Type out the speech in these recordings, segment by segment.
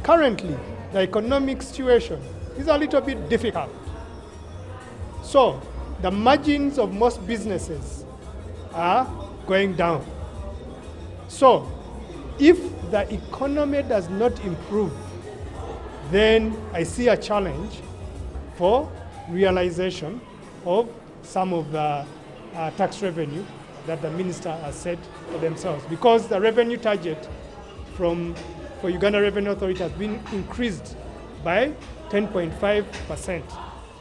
currently the economic situation is a little bit difficult. So the margins of most businesses are going down. So if the economy does not improve, then I see a challenge for realization of some of the tax revenue that the minister has set for themselves, because the revenue target for Uganda Revenue Authority has been increased by 10.5%.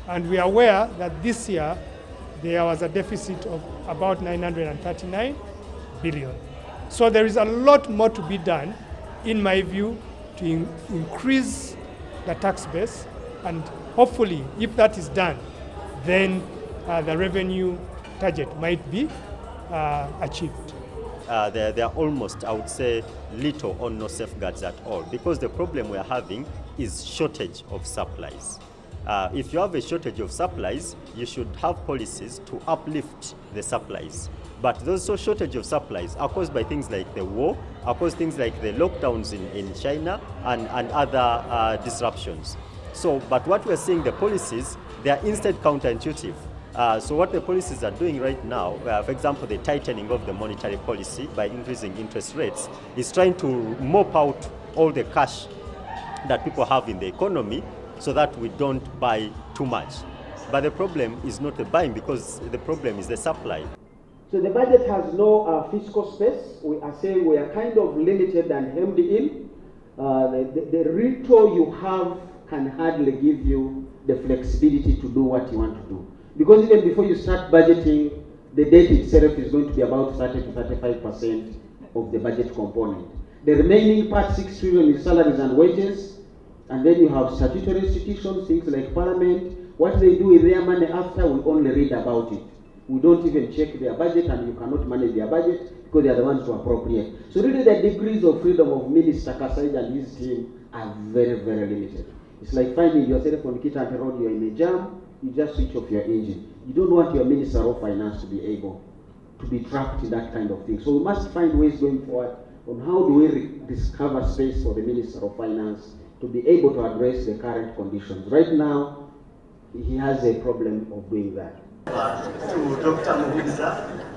And we are aware that this year there was a deficit of about 939 billion. So there is a lot more to be done, in my view, to increase the tax base, and hopefully if that is done, then the revenue target might be achieved. There are almost, I would say, little or no safeguards at all, because the problem we are having is shortage of supplies. If you have a shortage of supplies, you should have policies to uplift the supplies. But those shortage of supplies are caused by things like the war, are caused things like the lockdowns in China and other disruptions. So, but what we're seeing, the policies, they are instead counterintuitive. So what the policies are doing right now, for example, the tightening of the monetary policy by increasing interest rates, is trying to mop out all the cash that people have in the economy so that we don't buy too much. But the problem is not the buying, because the problem is the supply. So the budget has no fiscal space. We are saying we are kind of limited and hemmed in. The little you have can hardly give you the flexibility to do what you want to do. Because even before you start budgeting, the debt itself is going to be about 30 to 35% of the budget component. The remaining part, 6 trillion, is salaries and wages. And then you have statutory institutions, things like Parliament. What they do with their money after, we only read about it. We don't even check their budget, and you cannot manage their budget because they are the ones who appropriate. So really the degrees of freedom of Minister Kasaija and his team are very, very limited. It's like finding yourself on Kitante Road, you're in a jam, you just switch off your engine. You don't want your Minister of Finance to be able to be trapped in that kind of thing. So we must find ways going forward on how do we discover space for the Minister of Finance to be able to address the current conditions. Right now, he has a problem of doing that. To Dr. Muhumuza.